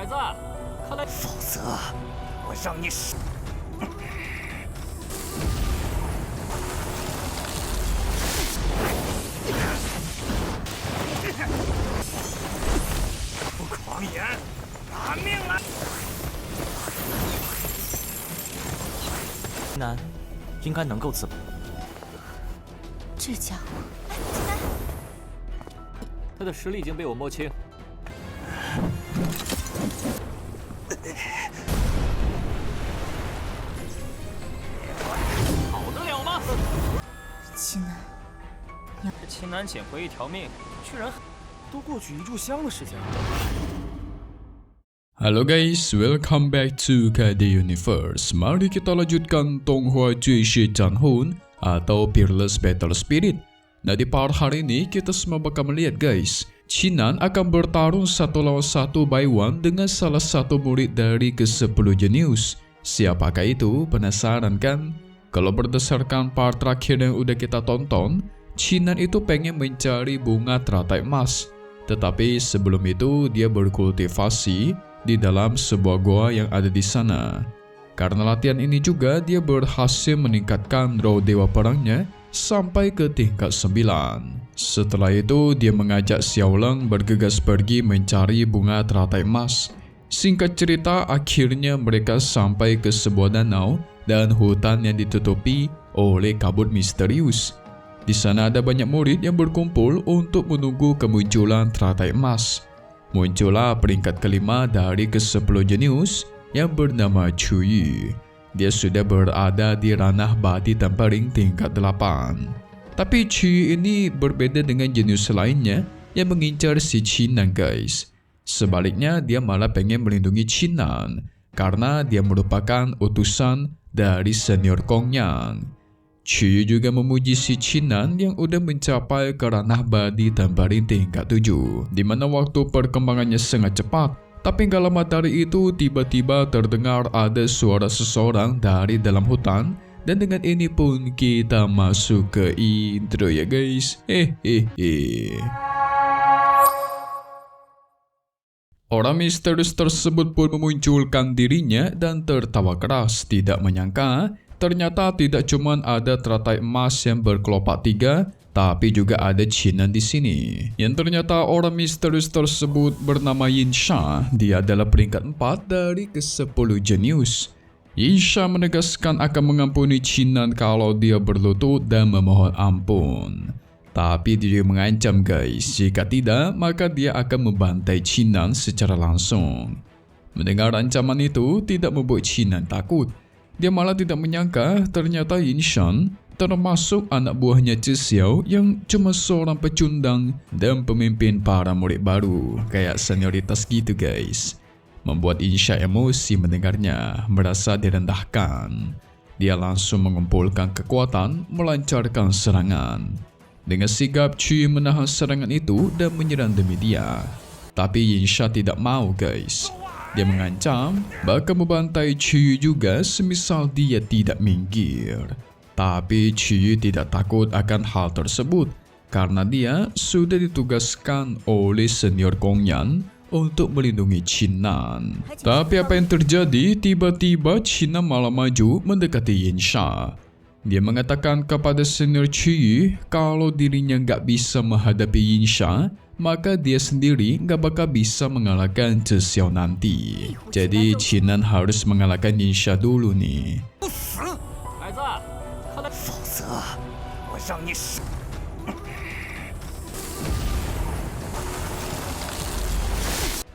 子，看来否则我让你死！不狂言，拿命来！南应该能够自保。这家伙，他的实力已经被我摸清。跑得了吗？秦南，秦南捡回一条命，居然都过去1炷香的时间了。Halo guys, welcome back to KD Universe. Mari kita lanjutkan Tonghua Juishi Chanhun atau Peerless Battle Spirit. Nah, di part hari ini kita semua bakal melihat guys, Qinan akan bertarung 1 lawan 1 by 1 dengan salah satu murid dari ke-10 jenius. Siapakah itu? Penasaran kan? Kalau berdasarkan part terakhir yang udah kita tonton, Qinan itu pengen mencari bunga teratai emas. Tetapi sebelum itu dia berkultivasi di dalam sebuah goa yang ada di sana. Karena latihan ini juga dia berhasil meningkatkan roh dewa perangnya sampai ke tingkat 9. Setelah itu dia mengajak Xiaoleng bergegas pergi mencari bunga teratai emas. Singkat cerita, akhirnya mereka sampai ke sebuah danau dan hutan yang ditutupi oleh kabut misterius. Di sana ada banyak murid yang berkumpul untuk menunggu kemunculan teratai emas. Muncullah peringkat kelima dari ke-10 jenius yang bernama Chuyi. Dia sudah berada di ranah bati tempering tingkat 8. Tapi Chuyi ini berbeda dengan jenius lainnya yang mengincar si Qinan guys. Sebaliknya dia malah pengen melindungi Qinan karena dia merupakan utusan dari senior Kongyang. Chuyi juga memuji si Qinan yang udah mencapai ke ranah badi tempering tingkat 7, di mana waktu perkembangannya sangat cepat. Tapi gak lama dari itu tiba-tiba terdengar ada suara seseorang dari dalam hutan, dan dengan ini pun kita masuk ke intro ya guys. Orang misterius tersebut pun memunculkan dirinya dan tertawa keras, tidak menyangka ternyata tidak cuma ada teratai emas yang berkelopak 3, tapi juga ada Qinan di sini. Yang ternyata orang misterius tersebut bernama Yinsha. Dia adalah peringkat 4 dari ke-10 jenius. Yinsha menegaskan akan mengampuni Qinan kalau dia berlutut dan memohon ampun. Tapi dia mengancam guys, jika tidak maka dia akan membantai Qinan secara langsung. Mendengar ancaman itu tidak membuat Qinan takut. Dia malah tidak menyangka ternyata Yinshan termasuk anak buahnya Zhixiao yang cuma seorang pecundang dan pemimpin para murid baru, kayak senioritas gitu guys. Membuat Yinsha emosi mendengarnya, merasa direndahkan. Dia langsung mengumpulkan kekuatan, melancarkan serangan. Dengan sigap Chuyi menahan serangan itu dan menyerang demi dia. Tapi Yinsha tidak mau guys. Dia mengancam bakal membantai Chuyi juga semisal dia tidak minggir. Tapi Chuyi tidak takut akan hal tersebut karena dia sudah ditugaskan oleh senior Gongyan untuk melindungi Qinan. Tapi apa yang terjadi? Tiba-tiba Qinan malah maju mendekati Yinsha. Dia mengatakan kepada senior Chuyi kalau dirinya nggak bisa menghadapi Yinsha, maka dia sendiri nggak bakal bisa mengalahkan Zhixiao nanti. Jadi Qinan harus mengalahkan Yinsha dulu nih. 否则我让你死！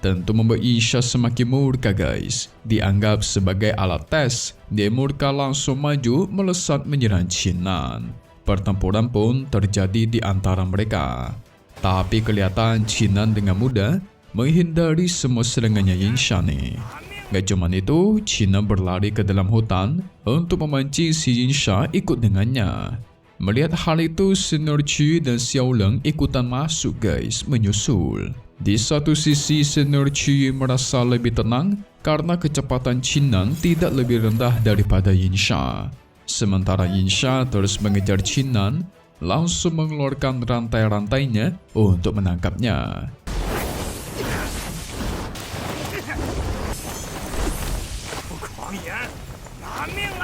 Tentu membuat Yinsha semakin murka guys. Dianggap sebagai alat tes, dia murka langsung maju melesat menyerang Qinan. Pertempuran pun terjadi di antara mereka. Tapi kelihatan Qinan dengan mudah menghindari semua serangannya Yinsha nih. Gak cuma itu, Qinan berlari ke dalam hutan untuk memancing si Yinsha ikut dengannya. Melihat hal itu, senior Chuyi dan Xiaoleng ikutan masuk guys, menyusul. Di satu sisi, senior Chuyi merasa lebih tenang karena kecepatan Qinan tidak lebih rendah daripada Yinsha. Sementara Yinsha terus mengejar Qinan, langsung mengeluarkan rantai-rantainya untuk menangkapnya.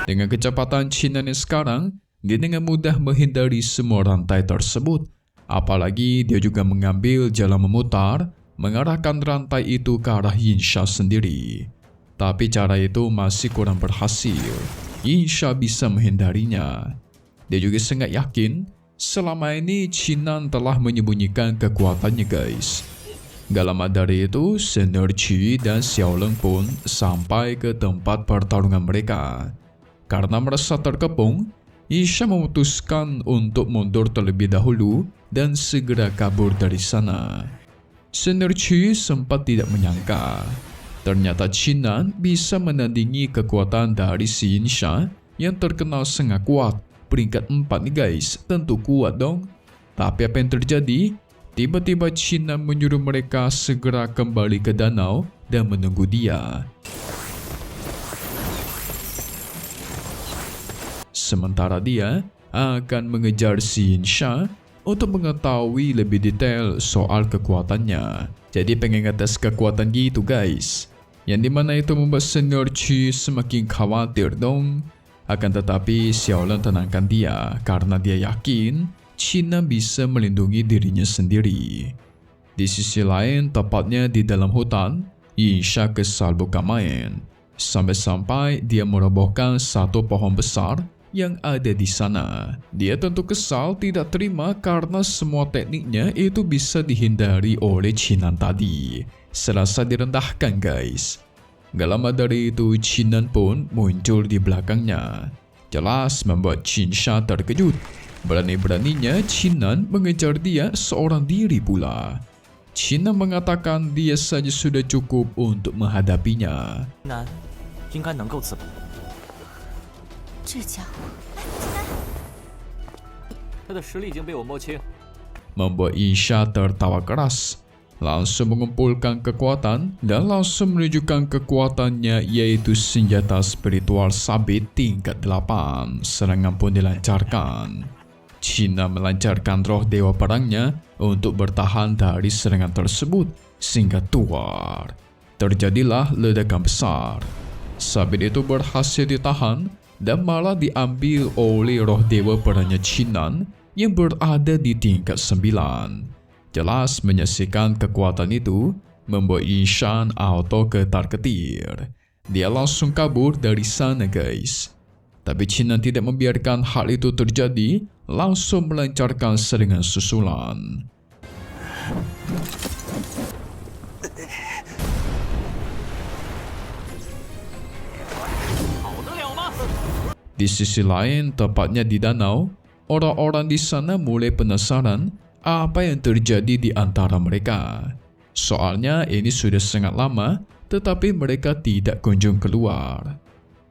Dengan kecepatan Chinan yang sekarang, dia dengan mudah menghindari semua rantai tersebut. Apalagi dia juga mengambil jalan memutar, mengarahkan rantai itu ke arah Yinsha sendiri. Tapi cara itu masih kurang berhasil. Yinsha bisa menghindarinya. Dia juga sangat yakin selama ini Chinan telah menyembunyikan kekuatannya guys. Gak lama dari itu, Senior Qi dan Xiaoleng pun sampai ke tempat pertarungan mereka. Karena merasa terkepung, Yinsha memutuskan untuk mundur terlebih dahulu dan segera kabur dari sana. Senior Qi sempat tidak menyangka, ternyata Chinan bisa menandingi kekuatan dari si Yinsha yang terkenal sangat kuat. Peringkat 4 nih guys, tentu kuat dong. Tapi apa yang terjadi? Tiba-tiba Chinan menyuruh mereka segera kembali ke danau dan menunggu dia. Sementara dia akan mengejar si Yinsha untuk mengetahui lebih detail soal kekuatannya. Jadi pengen ngetes kekuatan gitu guys. Yang dimana itu membuat Senior Qi semakin khawatir dong. Akan tetapi Xiaoleng tenangkan dia karena dia yakin Chinan bisa melindungi dirinya sendiri. Di sisi lain, tepatnya di dalam hutan, Yinsha kesal bukan main. Sampai-sampai dia merobohkan satu pohon besar yang ada di sana. Dia tentu kesal tidak terima karena semua tekniknya itu bisa dihindari oleh Chinan tadi. Serasa direndahkan guys. Gak lama dari itu Chinan pun muncul di belakangnya. Jelas membuat Yinsha terkejut. Berani-beraninya Chinan mengejar dia seorang diri pula. Chinan mengatakan dia saja sudah cukup untuk menghadapinya. 南应该能够自保。这家伙，他的实力已经被我摸清。 Membuat Yinsha tertawa keras. Langsung mengumpulkan kekuatan dan langsung menunjukkan kekuatannya, yaitu senjata spiritual sabit tingkat 8. Serangan pun dilancarkan. Chinan melancarkan roh dewa perangnya untuk bertahan dari serangan tersebut sehingga tuar. Terjadilah ledakan besar. Sabit itu berhasil ditahan dan malah diambil oleh roh dewa perangnya Chinan yang berada di tingkat 9. Jelas menyaksikan kekuatan itu membuat Yinsha auto ketar-ketir. Dia langsung kabur dari sana guys. Tapi Chinan tidak membiarkan hal itu terjadi, langsung melancarkan serangan susulan. Di sisi lain, tepatnya di danau, orang-orang di sana mulai penasaran apa yang terjadi di antara mereka. Soalnya ini sudah sangat lama, tetapi mereka tidak kunjung keluar.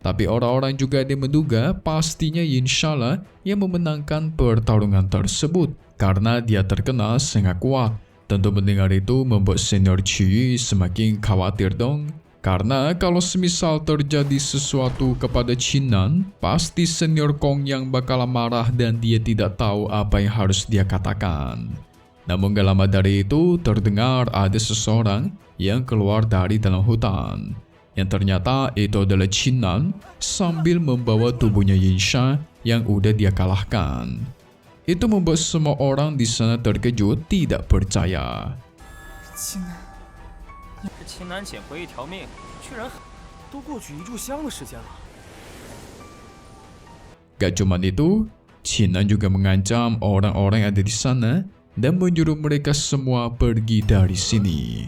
Tapi orang-orang juga ada menduga pastinya Yinsha lah yang memenangkan pertarungan tersebut karena dia terkenal sangat kuat. Tentu mendengar itu membuat Senior Qi semakin khawatir dong. Karena kalau semisal terjadi sesuatu kepada Chinan, pasti Senior Kong yang bakal marah dan dia tidak tahu apa yang harus dia katakan. Namun gak lama dari itu terdengar ada seseorang yang keluar dari dalam hutan. Yang ternyata itu adalah Chinan sambil membawa tubuhnya Yinsha yang udah dia kalahkan. Itu membuat semua orang di sana terkejut tidak percaya. 秦南，这秦南捡回一条命，居然都过去1炷香的时间了。 Gak cuma itu, Chinan juga mengancam orang-orang yang ada di sana dan menyuruh mereka semua pergi dari sini.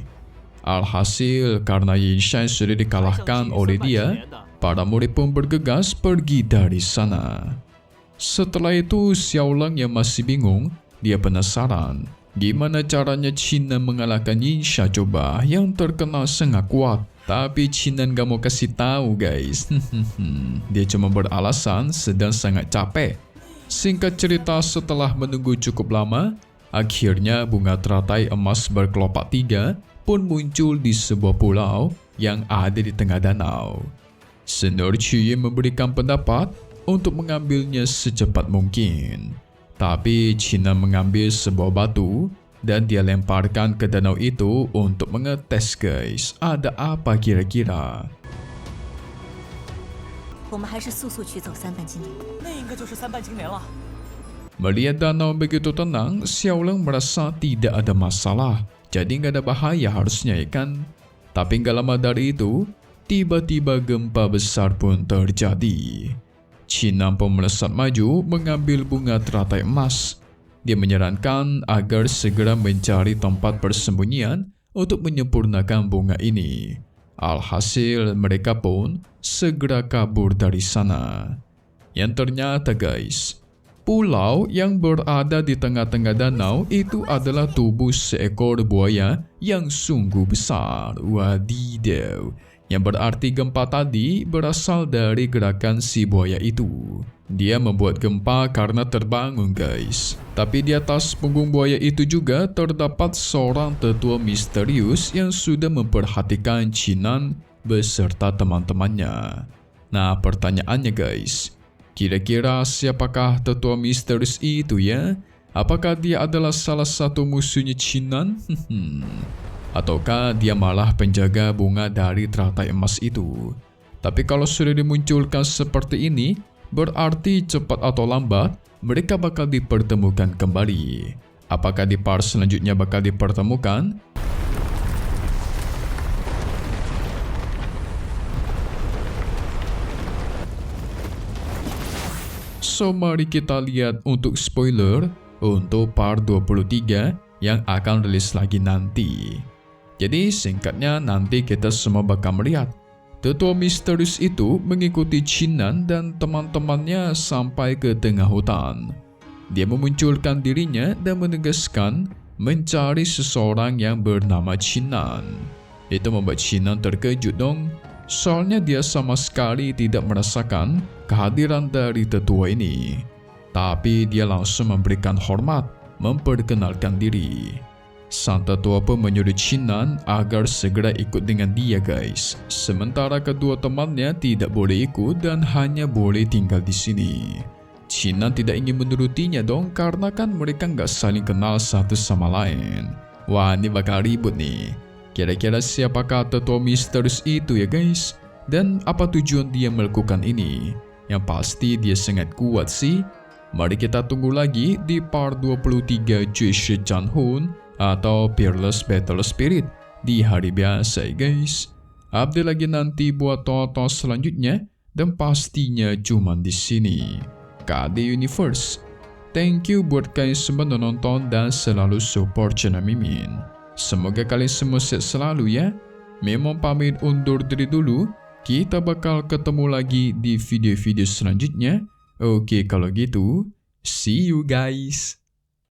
Alhasil, karena Yinsha sudah dikalahkan oleh dia, para murid pun bergegas pergi dari sana. Setelah itu, Xiaoleng yang masih bingung, dia penasaran gimana caranya Chinan mengalahkan Yinsha coba yang terkenal sangat kuat. Tapi Chinan gak mau kasih tahu guys. Dia cuma beralasan sedang sangat capek. Singkat cerita, setelah menunggu cukup lama, akhirnya bunga teratai emas berkelopak 3 pun muncul di sebuah pulau yang ada di tengah danau. Senior Qi memberikan pendapat untuk mengambilnya secepat mungkin. Tapi Chinan mengambil sebuah batu dan dia lemparkan ke danau itu untuk mengetes guys, ada apa kira-kira. 我们还是速速取走3瓣金莲。那应该就是3瓣金莲了。 Melihat danau begitu tenang, Xiaoleng merasa tidak ada masalah. Jadi nggak ada bahaya harusnya ya kan? Tapi nggak lama dari itu, tiba-tiba gempa besar pun terjadi. Qin Nan pun melesat maju mengambil bunga teratai emas. Dia menyarankan agar segera mencari tempat persembunyian untuk menyempurnakan bunga ini. Alhasil mereka pun segera kabur dari sana. Yang ternyata guys, pulau yang berada di tengah-tengah danau itu adalah tubuh seekor buaya yang sungguh besar. Wadidaw. Yang berarti gempa tadi berasal dari gerakan si buaya itu. Dia membuat gempa karena terbangun guys. Tapi di atas punggung buaya itu juga terdapat seorang tetua misterius yang sudah memperhatikan Qin Nan beserta teman-temannya. Nah pertanyaannya guys, kira-kira siapakah tetua misterius itu ya? Apakah dia adalah salah satu musuhnya Qin Nan? Ataukah dia malah penjaga bunga dari teratai emas itu? Tapi kalau sudah dimunculkan seperti ini, berarti cepat atau lambat mereka bakal dipertemukan kembali. Apakah di part selanjutnya bakal dipertemukan? So mari kita lihat untuk spoiler untuk part 23 yang akan rilis lagi nanti. Jadi singkatnya nanti kita semua bakal melihat tetua misterius itu mengikuti Qin Nan dan teman-temannya sampai ke tengah hutan. Dia memunculkan dirinya dan menegaskan mencari seseorang yang bernama Qin Nan. Itu membuat Qin Nan terkejut dong. Soalnya dia sama sekali tidak merasakan kehadiran dari tetua ini. Tapi dia langsung memberikan hormat, memperkenalkan diri. Sang tetua pun menyuruh Qin Nan agar segera ikut dengan dia guys. Sementara kedua temannya tidak boleh ikut dan hanya boleh tinggal di sini. Qin Nan tidak ingin menurutinya dong karena kan mereka nggak saling kenal satu sama lain. Wah ini bakal ribut nih. Kira-kira siapakah tetua misterius itu ya guys? Dan apa tujuan dia melakukan ini? Yang pasti dia sangat kuat sih. Mari kita tunggu lagi di part 23 Jueshi Chanhun atau Peerless Battle Spirit di hari biasa ya guys. Update lagi nanti buat tonton selanjutnya dan pastinya cuma di sini KD Universe. Thank you buat kalian semua nonton dan selalu support channel Mimin. Semoga kalian semua sehat selalu ya. Memang pamit undur diri dulu. Kita bakal ketemu lagi di video-video selanjutnya. Oke kalau gitu, see you guys.